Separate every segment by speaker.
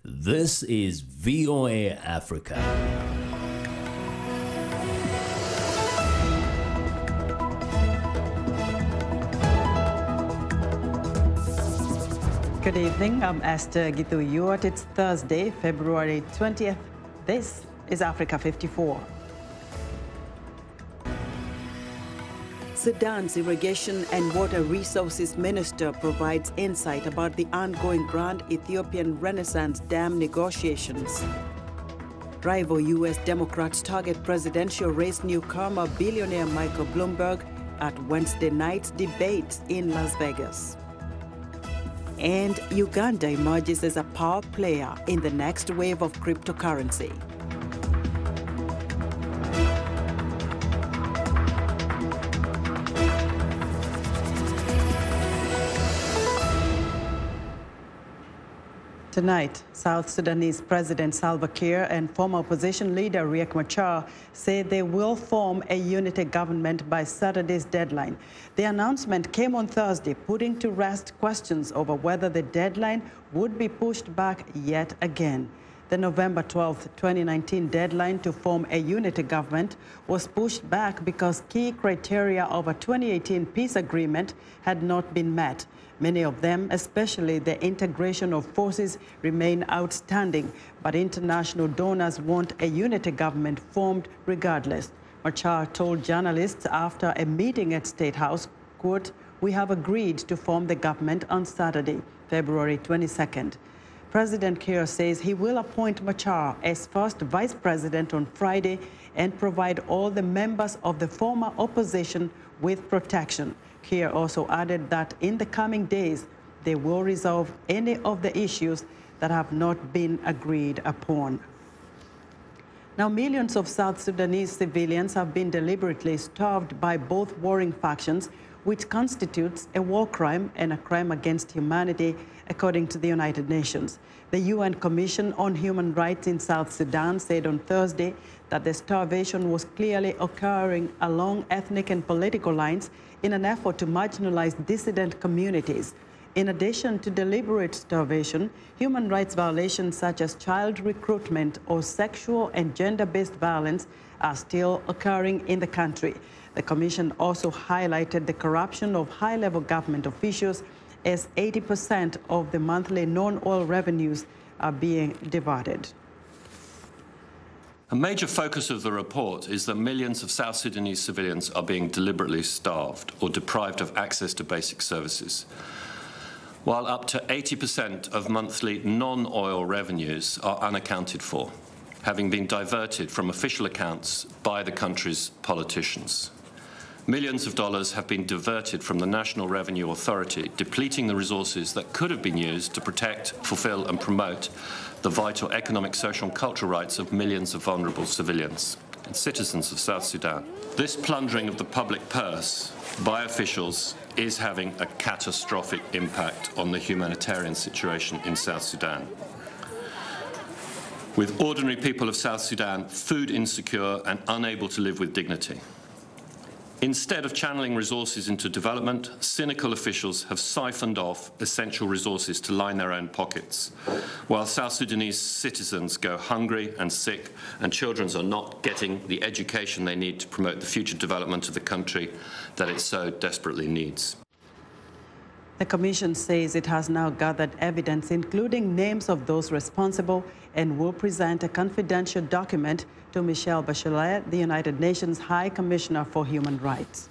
Speaker 1: This is VOA Africa.
Speaker 2: Good evening, I'm Esther Gitu-Yuat. It's Thursday, February 20th. This is Africa 54. Sudan's Irrigation and Water Resources Minister provides insight about the ongoing Grand Ethiopian Renaissance Dam negotiations. Rival U.S. Democrats target presidential race newcomer billionaire Michael Bloomberg at Wednesday night's debates in Las Vegas. And Uganda emerges as a power player in the next wave of cryptocurrency. Tonight, South Sudanese President Salva Kiir and former opposition leader Riek Machar say they will form a unity government by Saturday's deadline. The announcement came on Thursday, putting to rest questions over whether the deadline would be pushed back yet again. The November 12, 2019 deadline to form a unity government was pushed back because key criteria of a 2018 peace agreement had not been met. Many of them, especially the integration of forces, remain outstanding, but international donors want a unity government formed regardless. Machar told journalists after a meeting at State House, quote, "We have agreed to form the government on Saturday, February 22nd. President Kiir says he will appoint Machar as first vice president on Friday and provide all the members of the former opposition with protection. Kiir also added that in the coming days, they will resolve any of the issues that have not been agreed upon. Now, millions of South Sudanese civilians have been deliberately starved by both warring factions, which constitutes a war crime and a crime against humanity, according to the United Nations. The UN Commission on Human Rights in South Sudan said on Thursday that the starvation was clearly occurring along ethnic and political lines in an effort to marginalize dissident communities. In addition to deliberate starvation, human rights violations such as child recruitment or sexual and gender-based violence are still occurring in the country. The Commission also highlighted the corruption of high-level government officials as 80% of the monthly non-oil revenues are being diverted.
Speaker 3: A major focus of the report is that millions of South Sudanese civilians are being deliberately starved or deprived of access to basic services, while up to 80% of monthly non-oil revenues are unaccounted for, having been diverted from official accounts by the country's politicians. Millions of dollars have been diverted from the National Revenue Authority, depleting the resources that could have been used to protect, fulfill and promote the vital economic, social and cultural rights of millions of vulnerable civilians and citizens of South Sudan. This plundering of the public purse by officials is having a catastrophic impact on the humanitarian situation in South Sudan, with ordinary people of South Sudan food insecure and unable to live with dignity. Instead of channeling resources into development, cynical officials have siphoned off essential resources to line their own pockets, while South Sudanese citizens go hungry and sick, and children are not getting the education they need to promote the future development of the country that it so desperately needs.
Speaker 2: The Commission says it has now gathered evidence, including names of those responsible, and will present a confidential document to Michelle Bachelet, the United Nations High Commissioner for Human Rights.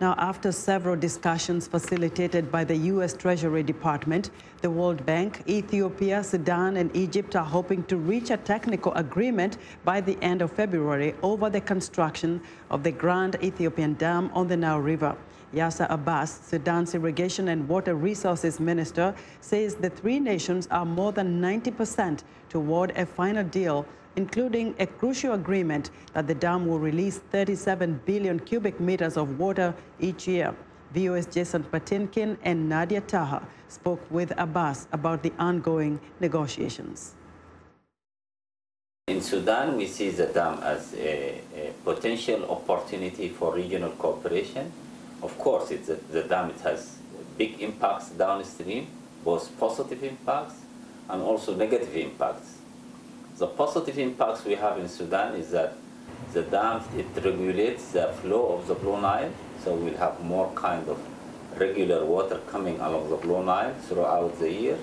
Speaker 2: Now, after several discussions facilitated by the U.S. Treasury Department, the World Bank, Ethiopia, Sudan and Egypt are hoping to reach a technical agreement by the end of February over the construction of the Grand Ethiopian Dam on the Nile River. Yasser Abbas, Sudan's Irrigation and Water Resources Minister, says the three nations are more than 90% toward a final deal, including a crucial agreement that the dam will release 37 billion cubic meters of water each year. VOA's Jason Patinkin and Nadia Taha spoke with Abbas about the ongoing negotiations.
Speaker 4: In Sudan, we see the dam as a potential opportunity for regional cooperation. Of course, the dam has big impacts downstream, both positive impacts and also negative impacts. The positive impacts we have in Sudan is that the dam, it regulates the flow of the Blue Nile, so we'll have more kind of regular water coming along the Blue Nile throughout the year.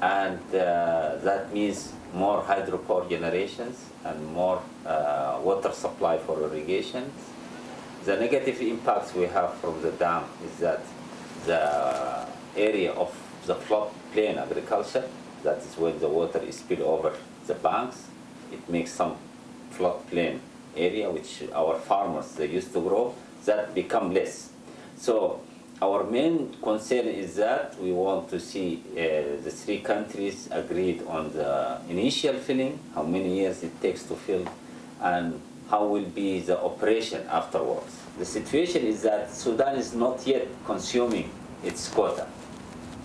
Speaker 4: And that means more hydropower generations and more water supply for irrigation. The negative impacts we have from the dam is that the area of the floodplain agriculture, that is when the water is spilled over the banks, it makes some floodplain area which our farmers they used to grow, that become less. So our main concern is that we want to see the three countries agreed on the initial filling, how many years it takes to fill, and how will be the operation afterwards. The situation is that Sudan is not yet consuming its quota.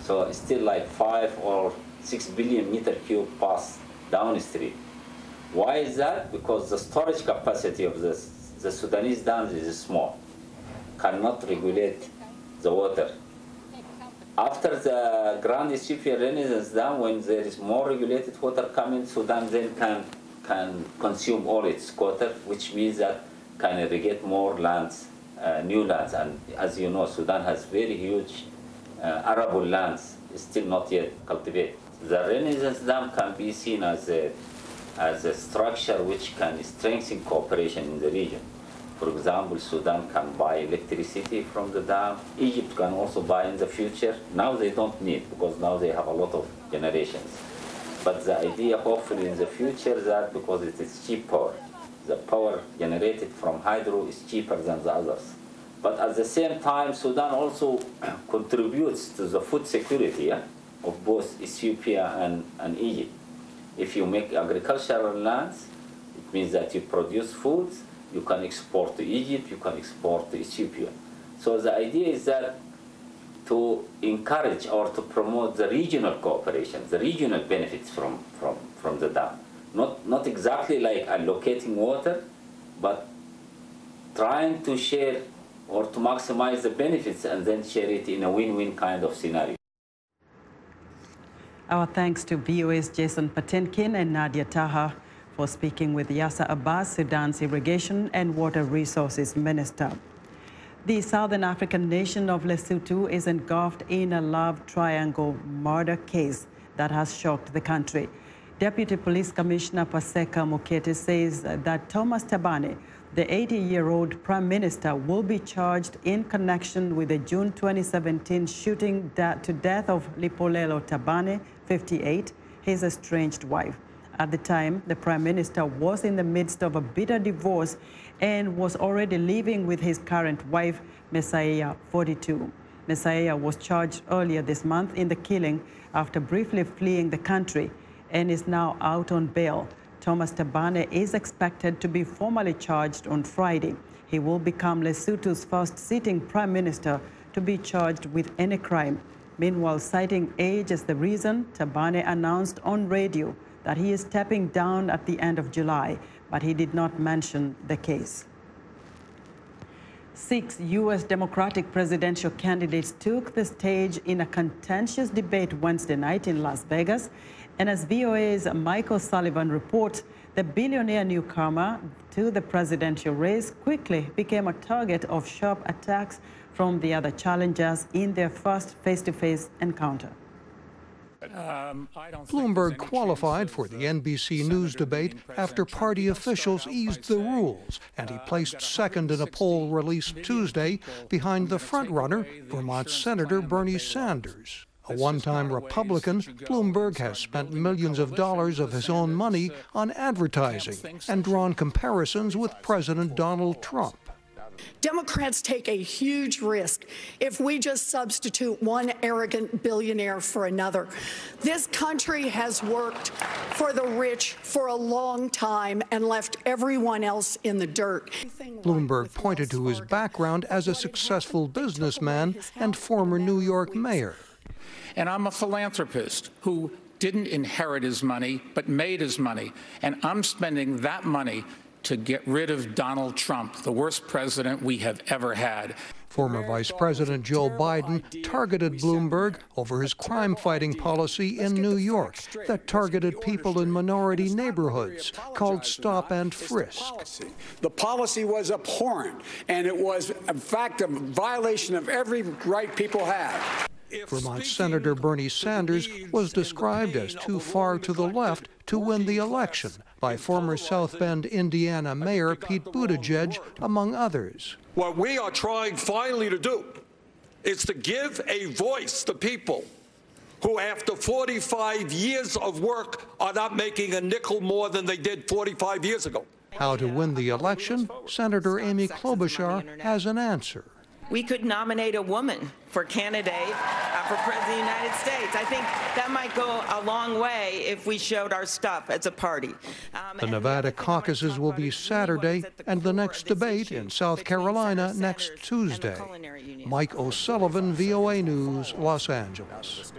Speaker 4: So it's still like 5 or 6 billion meter cube pass downstream. Why is that? Because the storage capacity of the Sudanese dams is small, cannot regulate the water. After the Grand Ethiopian Renaissance Dam, when there is more regulated water coming, Sudan then can consume all its quota, which means that can irrigate more lands, new lands. And as you know, Sudan has very huge arable lands, still not yet cultivated. The Renaissance Dam can be seen as a structure which can strengthen cooperation in the region. For example, Sudan can buy electricity from the dam. Egypt can also buy in the future. Now they don't need, because now they have a lot of generations. But the idea, hopefully, in the future, that because it is cheap power, the power generated from hydro is cheaper than the others. But at the same time, Sudan also contributes to the food security of both Ethiopia and Egypt. If you make agricultural lands, it means that you produce foods, you can export to Egypt, you can export to Ethiopia. So the idea is that to encourage or to promote the regional cooperation, the regional benefits from the dam. Not exactly like allocating water, but trying to share or to maximize the benefits and then share it in a win-win kind of scenario.
Speaker 2: Our thanks to VOA's Jason Patinkin and Nadia Taha for speaking with Yasser Abbas, Sudan's Irrigation and Water Resources Minister. The Southern African nation of Lesotho is engulfed in a love triangle murder case that has shocked the country. Deputy Police Commissioner Paseka Mokete says that Thomas Thabane, the 80-year-old Prime Minister, will be charged in connection with the June 2017 shooting to death of Lipolelo Thabane, 58, his estranged wife. At the time, the Prime Minister was in the midst of a bitter divorce and was already living with his current wife, Messiah, 42. Messiah was charged earlier this month in the killing after briefly fleeing the country and is now out on bail. Thomas Thabane is expected to be formally charged on Friday. He will become Lesotho's first sitting Prime Minister to be charged with any crime. Meanwhile, citing age as the reason, Thabane announced on radio that he is stepping down at the end of July, but he did not mention the case. 6 U.S. Democratic presidential candidates took the stage in a contentious debate Wednesday night in Las Vegas. And as VOA's Michael Sullivan reports, the billionaire newcomer to the presidential race quickly became a target of sharp attacks from the other challengers in their first face-to-face encounter.
Speaker 5: Bloomberg qualified for the NBC News debate after party officials eased the rules, and he placed second in a poll released Tuesday behind the frontrunner, Vermont Senator Bernie Sanders. A one-time Republican, Bloomberg has spent millions of dollars of his own money on advertising and drawn comparisons with President Donald Trump.
Speaker 6: Democrats take a huge risk if we just substitute one arrogant billionaire for another. This country has worked for the rich for a long time and left everyone else in the dirt.
Speaker 5: Bloomberg pointed to his background as a successful businessman and former New York mayor.
Speaker 7: And I'm a philanthropist who didn't inherit his money, but made his money. And I'm spending that money to get rid of Donald Trump, the worst president we have ever had.
Speaker 5: Former Vice President Joe Biden targeted Bloomberg over his crime-fighting policy in New York that targeted people in minority neighborhoods, called Stop and Frisk.
Speaker 8: The policy was abhorrent, and it was, in fact, a violation of every right people have.
Speaker 5: Vermont Senator Bernie Sanders was described as too far to the left to win the election by former South Bend, Indiana Mayor Pete Buttigieg, among others.
Speaker 9: What we are trying finally to do is to give a voice to people who, after 45 years of work, are not making a nickel more than they did 45 years ago.
Speaker 5: How to win the election? Senator Amy Klobuchar has an answer.
Speaker 10: We could nominate a woman for candidate for President of the United States. I think that might go a long way if we showed our stuff as a party.
Speaker 5: The Nevada caucuses will be Saturday, and the next debate in South Carolina next Tuesday. Mike O'Sullivan, VOA News, Los Angeles.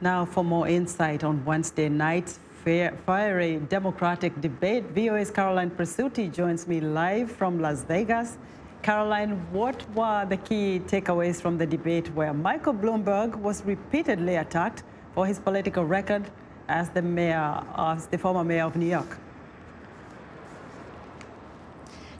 Speaker 2: Now for more insight on Wednesday night's fiery Democratic debate, VOA's Caroline Presutti joins me live from Las Vegas. Caroline, what were the key takeaways from the debate where Michael Bloomberg was repeatedly attacked for his political record as the former mayor of New York?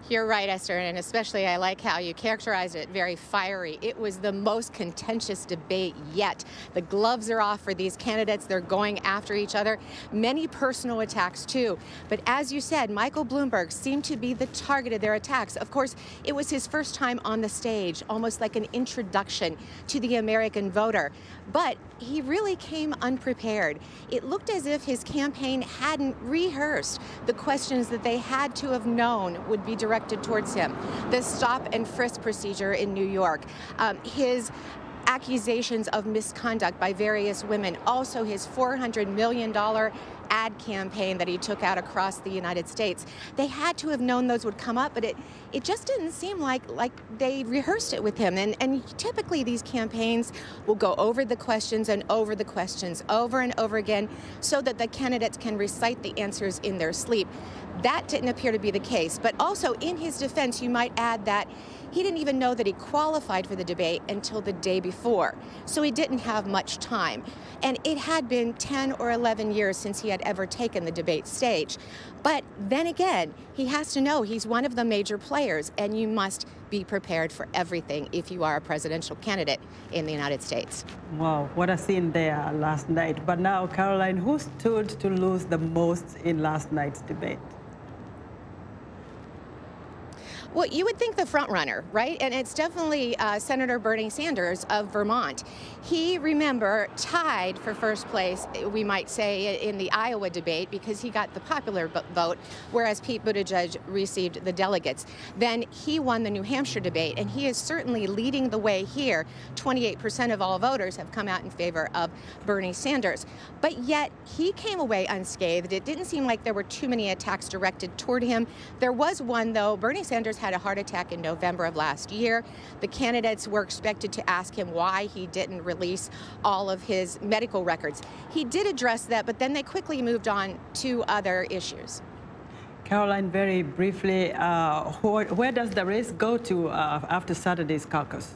Speaker 11: You're right, Esther, and especially I like how you characterized it very fiery. It was the most contentious debate yet. The gloves are off for these candidates. They're going after each other. Many personal attacks, too. But as you said, Michael Bloomberg seemed to be the target of their attacks. Of course, it was his first time on the stage, almost like an introduction to the American voter. But he really came unprepared. It looked as if his campaign hadn't rehearsed the questions that they had to have known would be directed towards him. The stop and frisk procedure in New York, his accusations of misconduct by various women, also his $400 million ad campaign that he took out across the United States. They had to have known those would come up, but it just didn't seem like they rehearsed it with him. And typically these campaigns will go over the questions and over the questions over and over again so that the candidates can recite the answers in their sleep. That didn't appear to be the case. But also in his defense, you might add that he didn't even know that he qualified for the debate until the day before. So he didn't have much time. And it had been 10 or 11 years since he had ever taken the debate stage. But then again, he has to know he's one of the major players, and you must be prepared for everything if you are a presidential candidate in the United States.
Speaker 2: Wow, what a scene there last night. But now, Caroline, who stood to lose the most in last night's debate?
Speaker 11: Well, you would think the front runner, right? And it's definitely Senator Bernie Sanders of Vermont. He, remember, tied for first place, we might say, in the Iowa debate because he got the popular vote, whereas Pete Buttigieg received the delegates. Then he won the New Hampshire debate, and he is certainly leading the way here. 28% of all voters have come out in favor of Bernie Sanders. But yet, he came away unscathed. It didn't seem like there were too many attacks directed toward him. There was one, though. Bernie Sanders had a heart attack in November of last year. The candidates were expected to ask him why he didn't release all of his medical records. He did address that, but then they quickly moved on to other issues.
Speaker 2: Caroline, very briefly, where does the race go to after Saturday's caucus?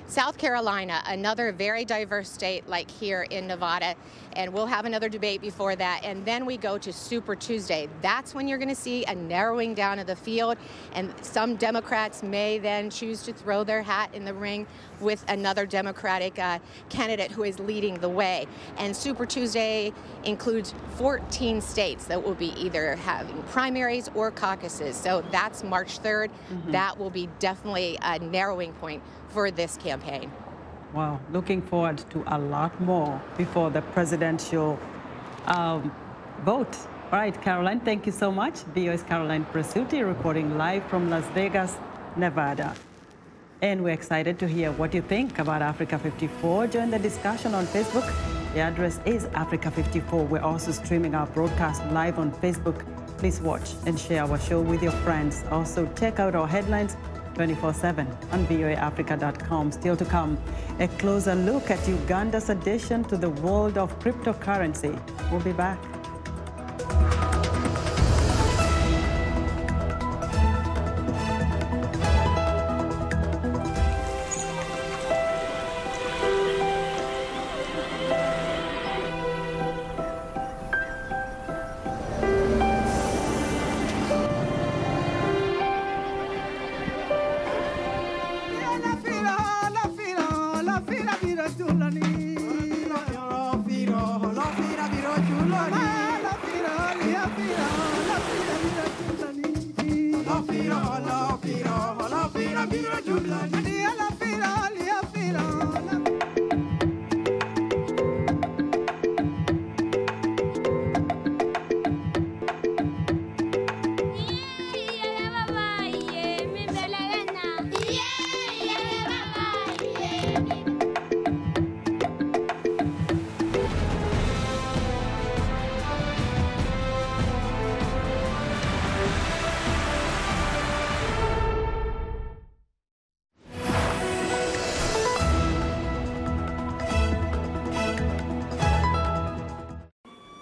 Speaker 11: South Carolina, another very diverse state like here in Nevada, and we'll have another debate before that, and then we go to Super Tuesday. That's when you're going to see a narrowing down of the field, and some Democrats may then choose to throw their hat in the ring with another Democratic candidate who is leading the way. And Super Tuesday includes 14 states that will be either having primaries or caucuses. So that's March 3rd. That will be definitely a narrowing point for this campaign.
Speaker 2: Wow, looking forward to a lot more before the presidential vote. All right, Caroline, thank you so much. VOA's Caroline Presutti reporting live from Las Vegas, Nevada. And we're excited to hear what you think about Africa 54. Join the discussion on Facebook. The address is Africa 54. We're also streaming our broadcast live on Facebook. Please watch and share our show with your friends. Also, check out our headlines 24/7 on voaafrica.com. Still to come, a closer look at Uganda's addition to the world of cryptocurrency. We'll be back.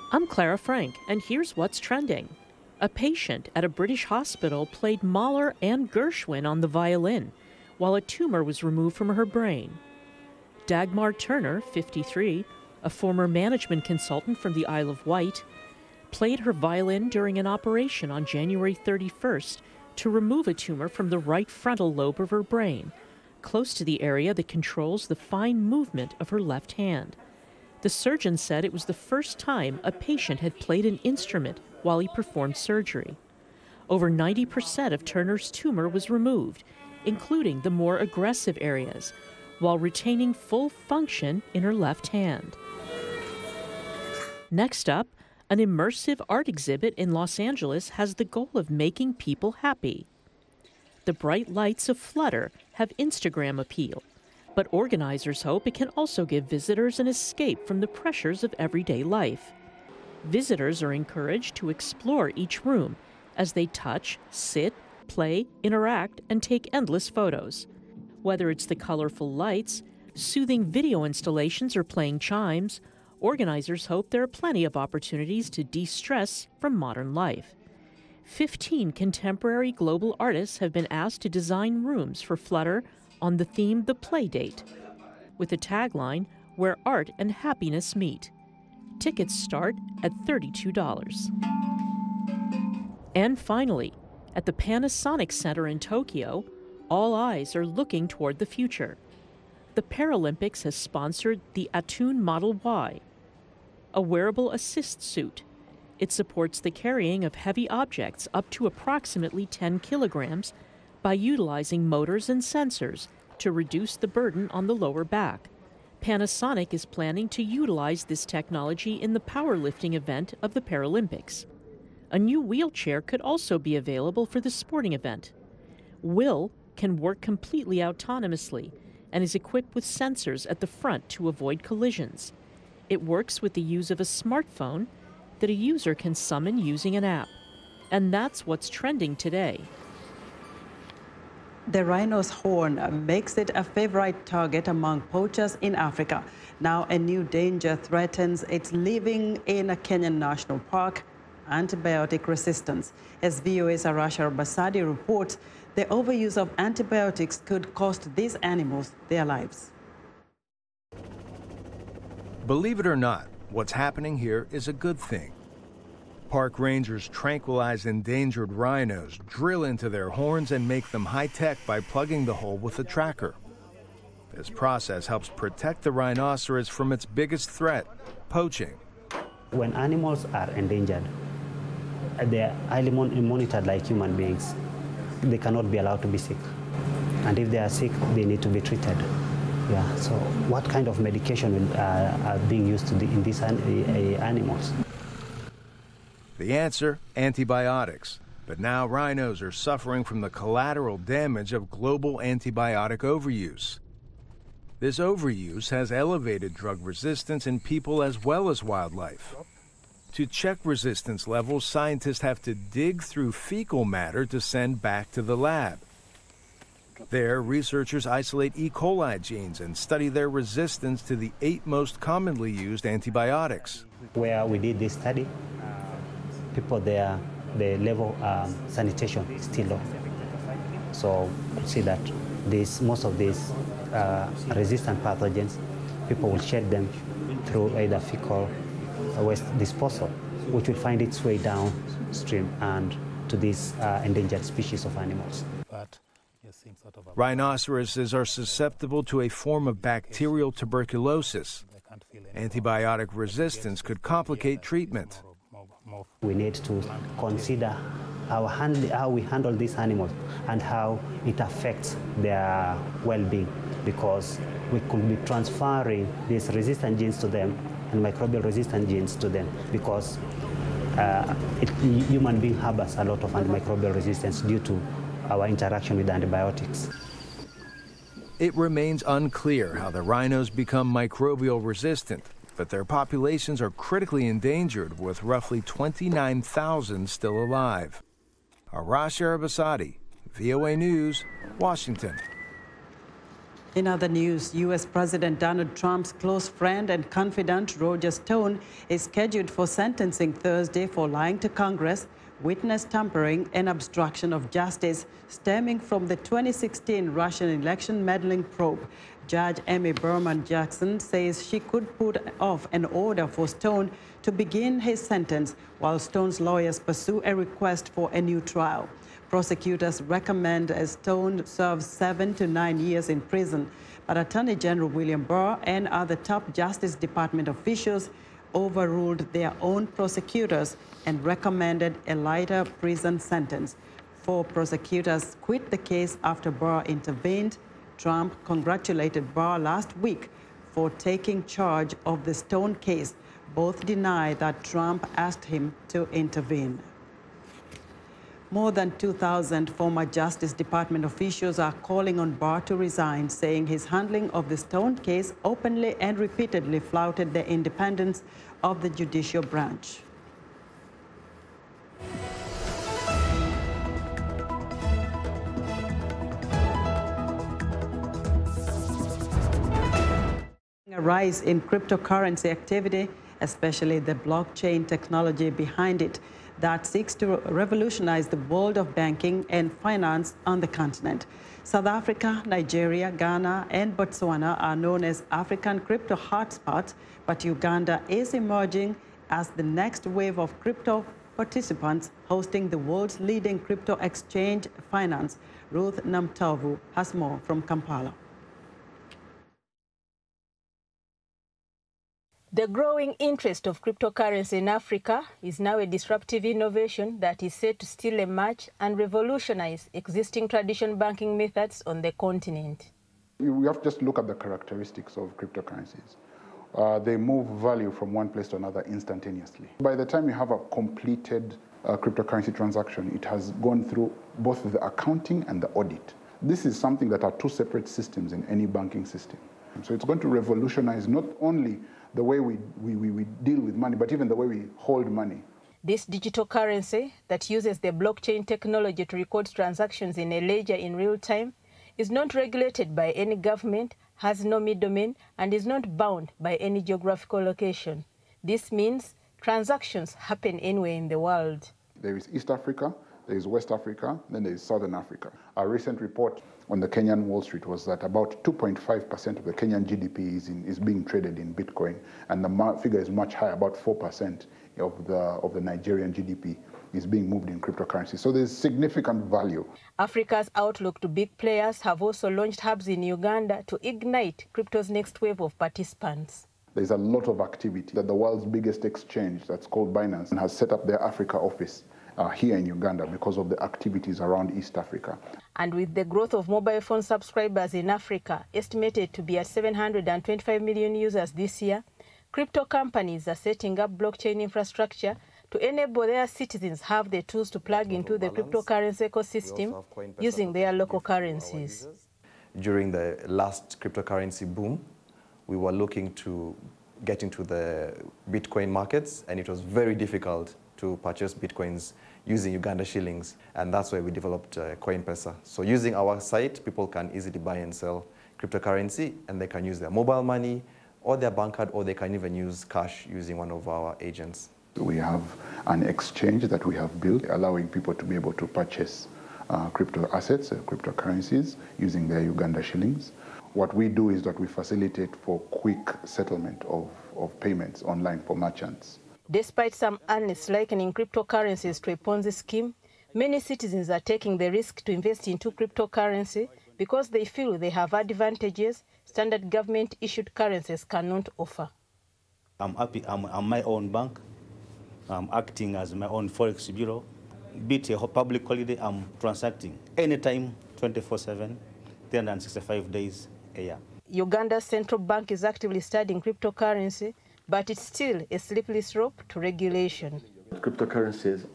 Speaker 12: I'm Clara Frank, and here's what's trending. A patient at a British hospital played Mahler and Gershwin on the violin, while a tumor was removed from her brain. Dagmar Turner, 53, a former management consultant from the Isle of Wight, played her violin during an operation on January 31st to remove a tumor from the right frontal lobe of her brain, close to the area that controls the fine movement of her left hand. The surgeon said it was the first time a patient had played an instrument while he performed surgery. Over 90% of Turner's tumor was removed, including the more aggressive areas, while retaining full function in her left hand. Next up, an immersive art exhibit in Los Angeles has the goal of making people happy. The bright lights of Flutter have Instagram appeal, but organizers hope it can also give visitors an escape from the pressures of everyday life. Visitors are encouraged to explore each room as they touch, sit, play, interact, and take endless photos. Whether it's the colorful lights, soothing video installations, or playing chimes, organizers hope there are plenty of opportunities to de-stress from modern life. 15 contemporary global artists have been asked to design rooms for Flutter on the theme The Playdate, with the tagline, "Where Art and Happiness Meet." Tickets start at $32. And finally, at the Panasonic Center in Tokyo, all eyes are looking toward the future. The Paralympics has sponsored the Attune Model Y, a wearable assist suit. It supports the carrying of heavy objects up to approximately 10 kilograms by utilizing motors and sensors to reduce the burden on the lower back. Panasonic is planning to utilize this technology in the powerlifting event of the Paralympics. A new wheelchair could also be available for the sporting event. Will can work completely autonomously and is equipped with sensors at the front to avoid collisions. It works with the use of a smartphone that a user can summon using an app. And that's what's trending today.
Speaker 2: The rhino's horn makes it a favorite target among poachers in Africa. Now a new danger threatens its living in a Kenyan national park: antibiotic resistance. As VOA's Yasser Abbas reports, the overuse of antibiotics could cost these animals their lives.
Speaker 13: Believe it or not, what's happening here is a good thing. Park rangers tranquilize endangered rhinos, drill into their horns, and make them high-tech by plugging the hole with a tracker. This process helps protect the rhinoceros from its biggest threat, poaching.
Speaker 14: When animals are endangered, they are highly monitored like human beings. They cannot be allowed to be sick. And if they are sick, they need to be treated. Yeah, so what kind of medication are being used in these animals?
Speaker 13: The answer, antibiotics. But now rhinos are suffering from the collateral damage of global antibiotic overuse. This overuse has elevated drug resistance in people as well as wildlife. To check resistance levels, scientists have to dig through fecal matter to send back to the lab. There, researchers isolate E. coli genes and study their resistance to the 8 most commonly used antibiotics.
Speaker 14: Where we did this study, people there, the level of sanitation is still low. So you see that most of these resistant pathogens, people will shed them through either fecal waste disposal, which will find its way downstream and to these endangered species of animals.
Speaker 13: Rhinoceroses are susceptible to a form of bacterial tuberculosis. Antibiotic resistance could complicate treatment.
Speaker 14: We need to consider how we handle these animals and how it affects their well-being, because we could be transferring these resistant genes to them and microbial resistant genes to them, because human being harbors a lot of antimicrobial resistance due to our interaction with antibiotics.
Speaker 13: It remains unclear how the rhinos become microbial resistant, but their populations are critically endangered, with roughly 29,000 still alive. Yasser Abbas, VOA News, Washington.
Speaker 2: In other news, U.S. President Donald Trump's close friend and confidant Roger Stone is scheduled for sentencing Thursday for lying to Congress, witness tampering, and obstruction of justice stemming from the 2016 Russian election meddling probe. Judge Amy Berman Jackson says she could put off an order for Stone to begin his sentence while Stone's lawyers pursue a request for a new trial. Prosecutors recommend Stone serve 7 to 9 years in prison, but Attorney General William Barr and other top Justice Department officials overruled their own prosecutors and recommended a lighter prison sentence. 4 prosecutors quit the case after Barr intervened. Trump congratulated Barr last week for taking charge of the Stone case. Both deny that Trump asked him to intervene. More than 2,000 former Justice Department officials are calling on Barr to resign, saying his handling of the Stone case openly and repeatedly flouted the independence of the judicial branch. A rise in cryptocurrency activity, especially the blockchain technology behind it, that seeks to revolutionize the world of banking and finance on the continent. South Africa, Nigeria, Ghana, and Botswana are known as African crypto hotspots, but Uganda is emerging as the next wave of crypto participants, hosting the world's leading crypto exchange Finance. Ruth Namtovu has more from Kampala.
Speaker 15: The growing interest of cryptocurrency in Africa is now a disruptive innovation that is set to steal a match and revolutionize existing traditional banking methods on the continent.
Speaker 16: We have to just look at the characteristics of cryptocurrencies. They move value from one place to another instantaneously. By the time you have a completed cryptocurrency transaction, it has gone through both the accounting and the audit. This is something that are 2 separate systems in any banking system. So it's going to revolutionize not only the way we deal with money, but even the way we hold money.
Speaker 15: This digital currency that uses the blockchain technology to record transactions in a ledger in real time is not regulated by any government, has no middleman, and is not bound by any geographical location. This means transactions happen anywhere in the world.
Speaker 16: There is East Africa, there is West Africa, then there is Southern Africa. A recent report on the Kenyan Wall Street was that about 2.5% of the Kenyan GDP is being traded in Bitcoin, and the figure is much higher, about 4% of the Nigerian GDP is being moved in cryptocurrency. So there's significant value.
Speaker 15: Africa's outlook to big players have also launched hubs in Uganda to ignite crypto's next wave of participants.
Speaker 16: There's a lot of activity. That the world's biggest exchange, that's called Binance, has set up their Africa office here in Uganda because of the activities around East Africa.
Speaker 15: And with the growth of mobile phone subscribers in Africa, estimated to be at 725 million users this year, crypto companies are setting up blockchain infrastructure to enable their citizens have the tools to plug into the cryptocurrency ecosystem using their local currencies.
Speaker 17: During the last cryptocurrency boom, we were looking to get into the Bitcoin markets, and it was very difficult to purchase Bitcoins using Uganda shillings, and that's why we developed CoinPesa. So using our site, people can easily buy and sell cryptocurrency, and they can use their mobile money or their bank card, or they can even use cash using one of our agents.
Speaker 16: We have an exchange that we have built, allowing people to be able to purchase crypto assets, cryptocurrencies, using their Uganda shillings. What we do is that we facilitate for quick settlement of payments online for merchants.
Speaker 15: Despite some analysts likening cryptocurrencies to a Ponzi scheme, many citizens are taking the risk to invest into cryptocurrency because they feel they have advantages standard government-issued currencies cannot offer.
Speaker 18: I'm happy. I'm my own bank. I'm acting as my own forex bureau. Be it a public holiday, I'm transacting anytime, 24/7, 365 days a year.
Speaker 15: Uganda's central bank is actively studying cryptocurrency, but it's still a slippery slope to regulation.
Speaker 19: Cryptocurrencies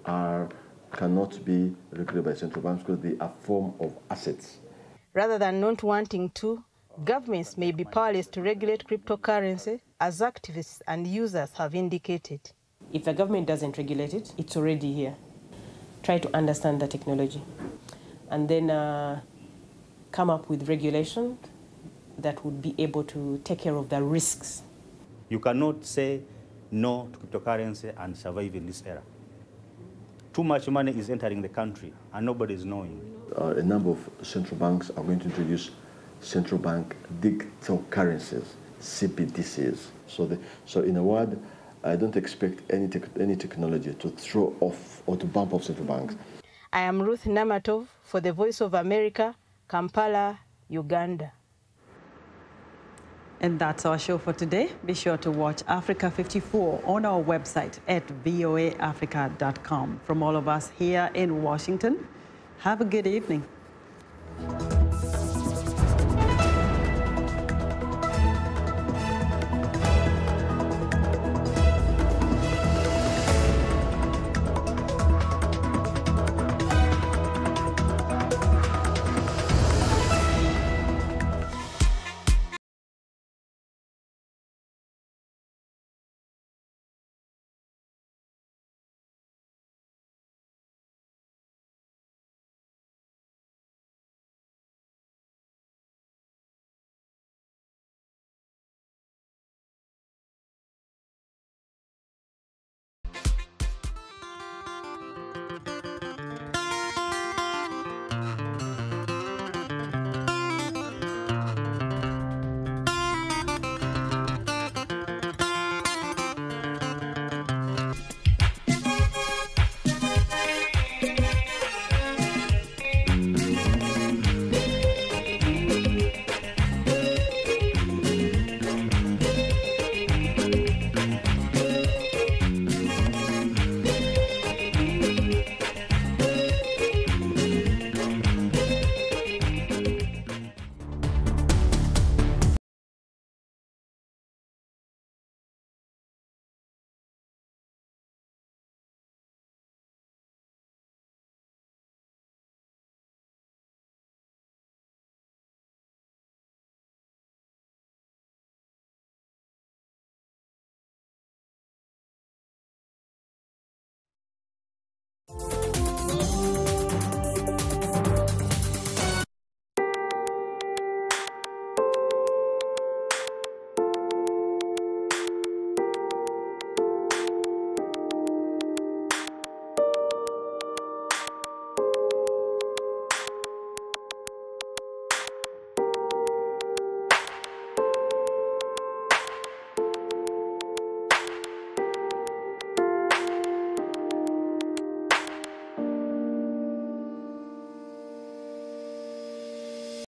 Speaker 19: cannot be regulated by central banks because they are a form of assets.
Speaker 15: Rather than not wanting to, governments may be powerless to regulate cryptocurrency, as activists and users have indicated.
Speaker 20: If the government doesn't regulate it, it's already here. Try to understand the technology and then come up with regulation that would be able to take care of the risks.
Speaker 18: You cannot say no to cryptocurrency and survive in this era. Too much money is entering the country and nobody is knowing.
Speaker 19: A number of central banks are going to introduce central bank digital currencies, CBDCs. So in a word, I don't expect any technology to throw off or to bump off central banks.
Speaker 15: I am Ruth Namatov for the Voice of America, Kampala, Uganda.
Speaker 2: And that's our show for today. Be sure to watch Africa 54 on our website at voaafrica.com. From all of us here in Washington, have a good evening.